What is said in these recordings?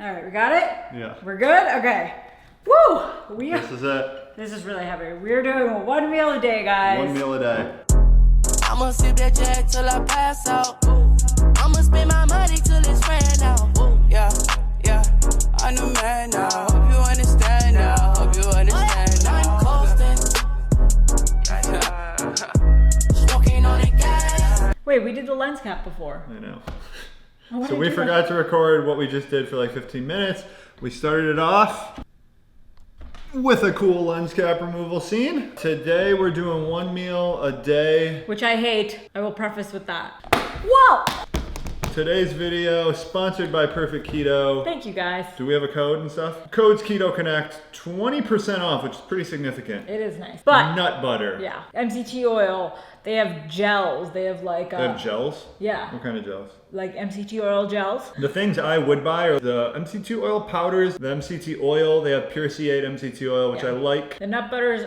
All right, we got it? Yeah. We're good? Okay. Woo! This is it. This is really heavy. We're doing one meal a day, guys. One meal a day. I'ma sip that jack till I pass out. I'ma spend my money till it's ran out. Yeah, yeah. I'm the man now. Hope you understand now. Hope you understand now. I'm coasting. Smoking on the gas. Wait, we did the lens cap before. I know. Why So did we you do forgot to record what we just did for like 15 minutes. We started it off with a cool lens cap removal scene. Today we're doing one meal a day. Which I hate. I will preface with that. Whoa! Today's video sponsored by Perfect Keto. Thank you, guys. Do we have a code and stuff? Code's Keto Connect, 20% off, which is pretty significant. It is nice. But Nut butter. yeah, MCT oil. They have gels. They have like They have gels? yeah, What kind of gels? like MCT oil gels. The things I would buy are the MCT oil powders, the MCT oil. They have Pure C8 MCT oil, which Yeah. I like. The nut butters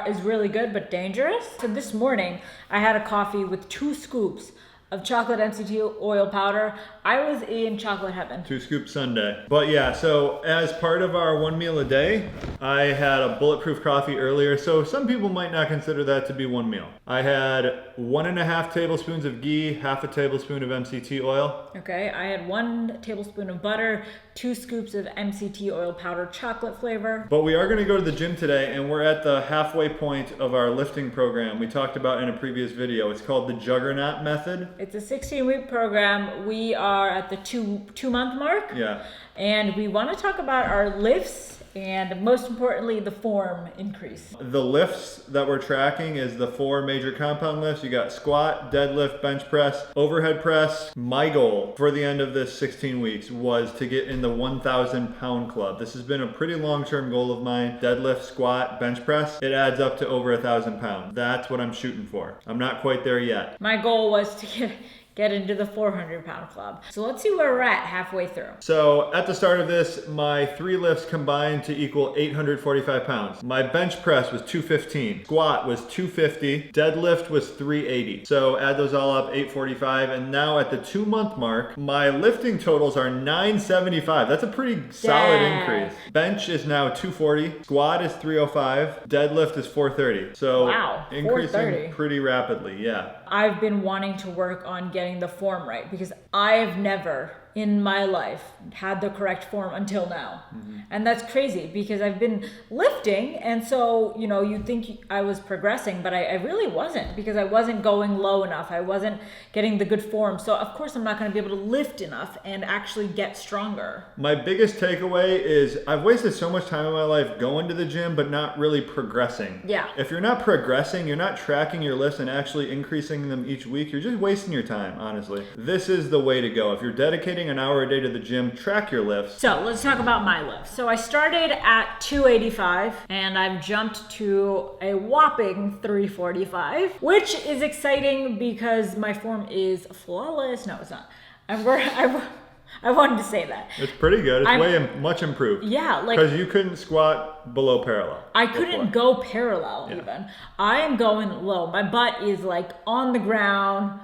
is really good but dangerous. So this morning I had a coffee with 2 scoops of chocolate MCT oil powder. I was in chocolate heaven. 2 scoop Sunday. But yeah, so as part of our one meal a day, I had a bulletproof coffee earlier. So some people might not consider that to be one meal. I had 1.5 tablespoons of ghee, half a tablespoon of MCT oil. Okay, I had 1 tablespoon of butter, 2 scoops of MCT oil powder chocolate flavor. But we are gonna go to the gym today and we're at the halfway point of our lifting program we talked about in a previous video. It's called the Juggernaut Method. It's a 16-week program. We are at the two month mark. Yeah. And we want to talk about our lifts and most importantly, the form increase. The lifts that we're tracking is the 4 major compound lifts. You got squat, deadlift, bench press, overhead press. My goal for the end of this 16 weeks was to get in the 1,000 pound club. This has been a pretty long-term goal of mine. Deadlift, squat, bench press. It adds up to over 1,000 pounds. That's what I'm shooting for. I'm not quite there yet. My goal was to get into the 400 pound club. So let's see where we're at halfway through. So at the start of this, my 3 lifts combined to equal 845 pounds. My bench press was 215, squat was 250, deadlift was 380. So add those all up, 845. And now at the 2 month mark, my lifting totals are 975. That's a pretty solid increase. Bench is now 240, squat is 305, deadlift is 430. So wow, increasing 430. pretty rapidly, yeah. I've been wanting to work on getting the form right because I've never in my life had the correct form until now. And that's crazy because I've been lifting, and so you'd think I was progressing, but I really wasn't, because I wasn't going low enough. I wasn't getting the good form. So of course I'm not going to be able to lift enough and actually get stronger. My biggest takeaway is I've wasted so much time in my life going to the gym but not really progressing. Yeah. If you're not progressing, you're not tracking your lifts and actually increasing them each week, you're just wasting your time, honestly. This is the way to go. If you're dedicating an hour a day to the gym, track your lifts. So let's talk about my lifts. So I started at 285 and I've jumped to a whopping 345, which is exciting because my form is flawless. No, it's not. I wanted to say that. It's pretty good. It's much improved. Yeah, like because you couldn't squat below parallel. I couldn't go parallel even. I am going low. My butt is like on the ground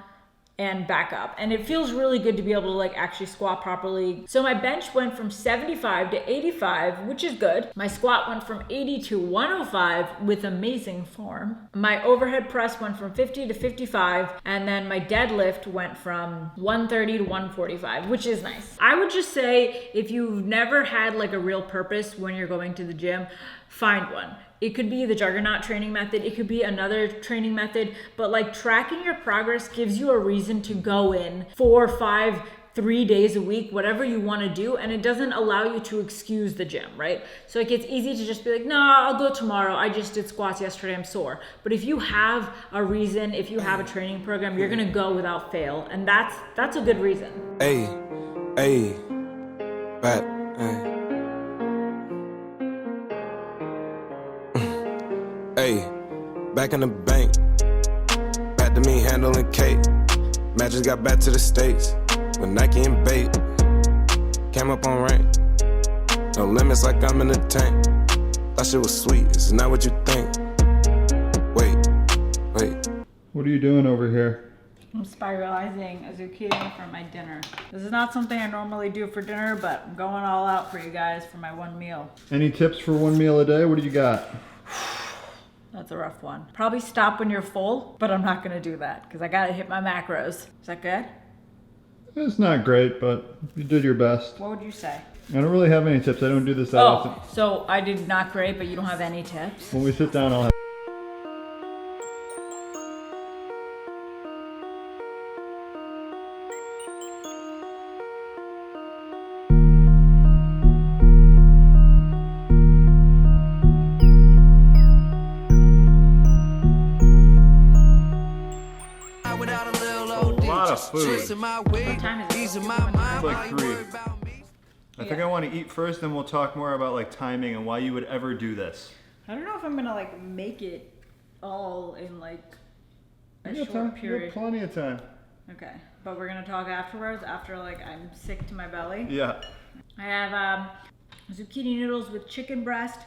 and back up. And it feels really good to be able to like actually squat properly. So my bench went from 75 to 85, which is good. My squat went from 80 to 105 with amazing form. My overhead press went from 50 to 55. And then my deadlift went from 130 to 145, which is nice. I would just say if you've never had like a real purpose when you're going to the gym, find one. It could be the Juggernaut training method. It could be another training method, but like tracking your progress gives you a reason to go in 4, 5, 3 days a week, whatever you want to do. And it doesn't allow you to excuse the gym, right? So like it's easy to just be like, no, I'll go tomorrow. I just did squats yesterday. I'm sore. But if you have a reason, if you have a training program, you're going to go without fail. And that's a good reason. Hey, but, hey, back in the bank, back to me handling cake. Magic got back to the States with Nike and bait. Came up on rank, no limits like I'm in the tank. Thought shit was sweet, it's not what you think. Wait. What are you doing over here? I'm spiralizing a zucchini for my dinner. This is not something I normally do for dinner, but I'm going all out for you guys for my one meal. Any tips for one meal a day? What do you got? That's a rough one. Probably stop when you're full, but I'm not gonna do that because I gotta hit my macros. Is that good? It's not great, but you did your best. What would you say? I don't really have any tips. I don't do this that often. So I did not great, but you don't have any tips? When we sit down, I'll have... food. What time is it? It's like 3. I think I want to eat first, then we'll talk more about like timing and why you would ever do this. I don't know if I'm gonna like make it all in like a You short got period. plenty of time. Okay, but we're gonna talk afterwards after like I'm sick to my belly. Yeah. I have zucchini noodles with chicken breast,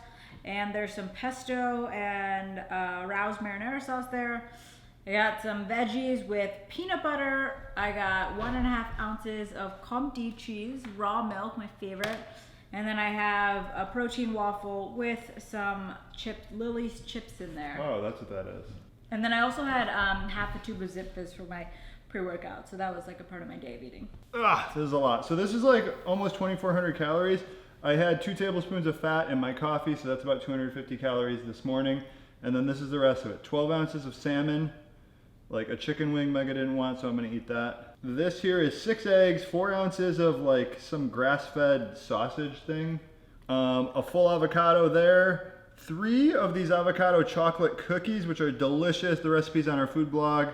and there's some pesto and Rao's marinara sauce there. I got some veggies with peanut butter. I got 1.5 ounces of Comté cheese, raw milk, my favorite. And then I have a protein waffle with some Lily's chips in there. Oh, that's what that is. And then I also had half a tube of Zip Fizz for my pre-workout. So that was like a part of my day of eating. This is a lot. So this is like almost 2,400 calories. I had 2 tablespoons of fat in my coffee, so that's about 250 calories this morning. And then this is the rest of it. 12 ounces of salmon, like a chicken wing Mega didn't want, so I'm gonna eat that. This here is 6 eggs, 4 ounces of like some grass-fed sausage thing, a full avocado there, 3 of these avocado chocolate cookies, which are delicious. The recipe's on our food blog.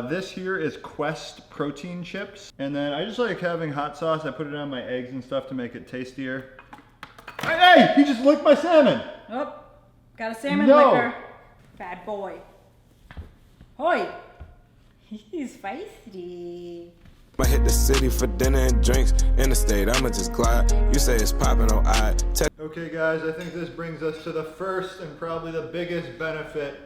This here is Quest protein chips. And then I just like having hot sauce. I put it on my eggs and stuff to make it tastier. Hey, he just licked my salmon. Oh, got a salmon No. licker. Bad boy. Hoi. He's feisty. I hit the city for dinner and drinks. In the state, I'ma just glide. You say it's popping on I. Okay guys, I think this brings us to the first and probably the biggest benefit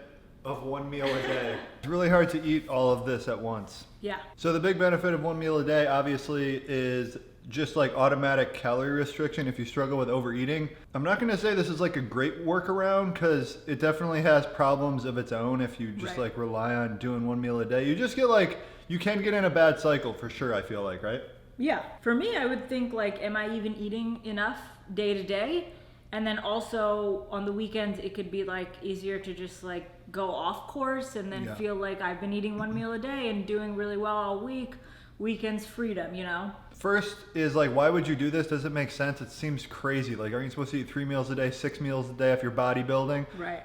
of one meal a day. It's really hard to eat all of this at once. Yeah. So the big benefit of one meal a day obviously is just like automatic calorie restriction if you struggle with overeating. I'm not gonna say this is like a great workaround because it definitely has problems of its own if you just like rely on doing one meal a day. You just get like, you can get in a bad cycle for sure, I feel like, right? Yeah. For me, I would think like, am I even eating enough day to day? And then also on the weekends, it could be like easier to just like go off course and then feel like I've been eating one meal a day and doing really well all week. Weekends freedom, you know? First is like, why would you do this? Does it make sense? It seems crazy. Like, aren't you supposed to eat 3 meals a day, 6 meals a day if you're bodybuilding? Right.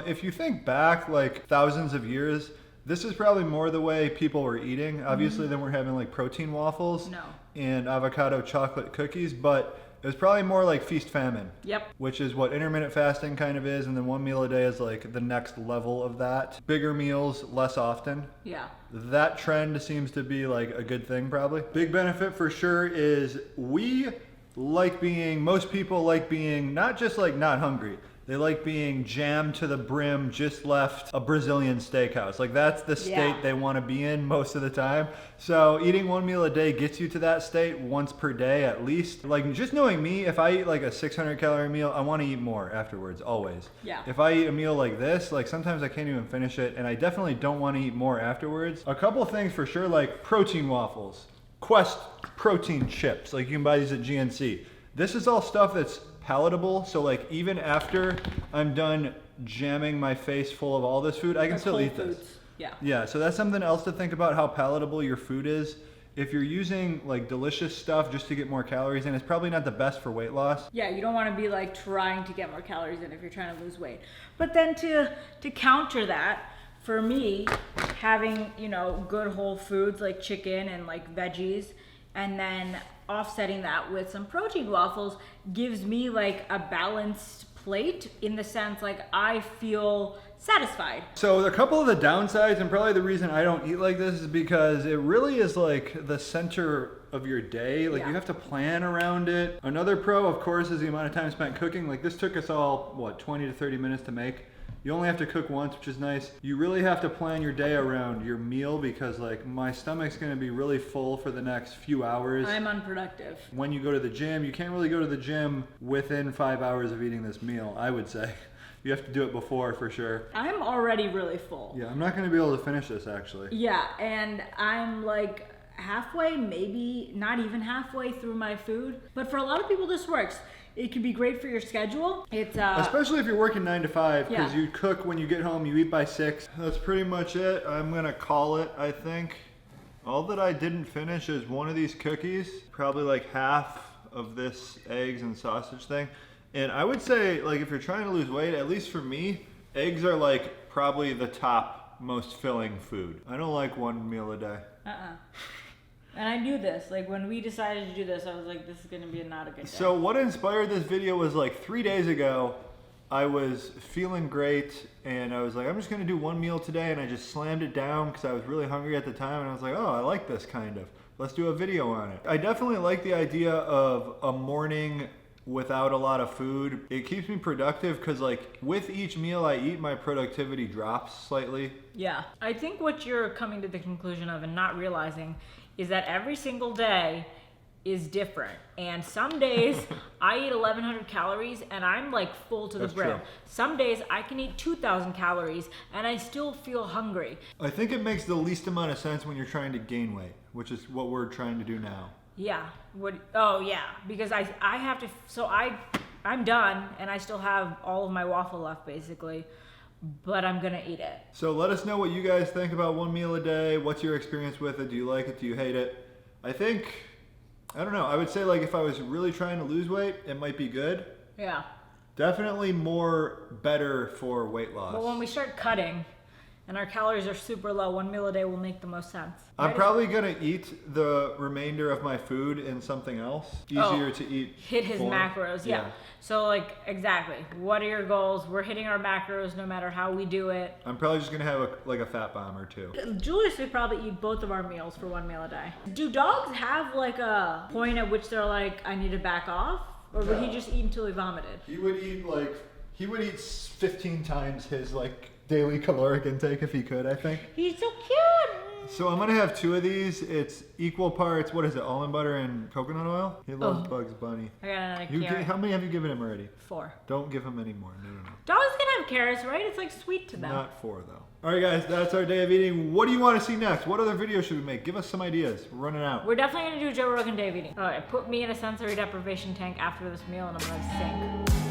If you think back like thousands of years, this is probably more the way people were eating. Obviously, then we're having like protein waffles and avocado chocolate cookies, but it was probably more like feast famine. Yep. Which is what intermittent fasting kind of is, and then one meal a day is like the next level of that. Bigger meals less often. Yeah. That trend seems to be like a good thing probably. Big benefit for sure is most people like being not just like not hungry. They like being jammed to the brim, just left a Brazilian steakhouse. Like that's the state they want to be in most of the time. So eating one meal a day gets you to that state once per day at least. Like just knowing me, if I eat like a 600 calorie meal, I want to eat more afterwards, always. Yeah. If I eat a meal like this, like sometimes I can't even finish it, and I definitely don't want to eat more afterwards. A couple of things for sure, like protein waffles, Quest protein chips, like you can buy these at GNC. This is all stuff that's palatable, so like even after I'm done jamming my face full of all this food, I can still eat this. Yeah, so that's something else to think about, how palatable your food is. If you're using like delicious stuff just to get more calories in, it's probably not the best for weight loss. Yeah, you don't want to be like trying to get more calories in if you're trying to lose weight. But then to counter that, for me, having, you know, good whole foods like chicken and like veggies, and then offsetting that with some protein waffles gives me like a balanced plate in the sense like I feel satisfied. So a couple of the downsides, and probably the reason I don't eat like this, is because it really is like the center of your day. Like you have to plan around it. Another pro, of course, is the amount of time spent cooking. Like this took us all, what, 20 to 30 minutes to make. You only have to cook once, which is nice. You really have to plan your day around your meal because like my stomach's gonna be really full for the next few hours. I'm unproductive. When you go to the gym, you can't really go to the gym within 5 hours of eating this meal, I would say. You have to do it before for sure. I'm already really full. Yeah, I'm not gonna be able to finish this actually. Yeah, and I'm like halfway, maybe not even halfway through my food. But for a lot of people, this works. It can be great for your schedule. It's especially if you're working 9 to 5, because Yeah. you cook when you get home, you eat by 6. That's pretty much it. I'm gonna call it, I think. All that I didn't finish is one of these cookies, probably like half of this eggs and sausage thing. And I would say, like, if you're trying to lose weight, at least for me, eggs are like probably the top most filling food. I don't like one meal a day. And I knew this. Like when we decided to do this, I was like, this is gonna be not a good day. So what inspired this video was like 3 days ago, I was feeling great and I was like, I'm just gonna do one meal today, and I just slammed it down because I was really hungry at the time, and I was like, oh, I like this kind of. Let's do a video on it. I definitely like the idea of a morning without a lot of food. It keeps me productive because like with each meal I eat, my productivity drops slightly. Yeah. I think what you're coming to the conclusion of and not realizing is that every single day is different. And some days I eat 1,100 calories and I'm like full to the That's brim. true. Some days I can eat 2,000 calories and I still feel hungry. I think it makes the least amount of sense when you're trying to gain weight, which is what we're trying to do now. Yeah. Oh yeah. Because I have to, so I'm done and I still have all of my waffle left basically, but I'm gonna eat it. So let us know what you guys think about one meal a day. What's your experience with it? Do you like it? Do you hate it? I don't know. I would say like if I was really trying to lose weight, it might be good. Yeah. Definitely better for weight loss. But when we start cutting and our calories are super low, one meal a day will make the most sense. I'm probably gonna eat the remainder of my food in something else. Easier to eat. Hit his for. macros, yeah. So like, exactly. What are your goals? We're hitting our macros no matter how we do it. I'm probably just gonna have a fat bomb or two. Julius would probably eat both of our meals for one meal a day. Do dogs have like a point at which they're like, I need to back off? Or would he just eat until he vomited? He would eat 15 times his like daily caloric intake if he could, I think. He's so cute. So I'm gonna have 2 of these. It's equal parts, what is it, almond butter and coconut oil? He loves Bugs Bunny. I got another carrot. How many have you given him already? 4. Don't give him any more. No. Dogs can have carrots, right? It's like sweet to them. Not 4 though. All right guys, that's our day of eating. What do you want to see next? What other videos should we make? Give us some ideas. We're running out. We're definitely gonna do a Joe Rogan day of eating. All right, put me in a sensory deprivation tank after this meal and I'm gonna sink.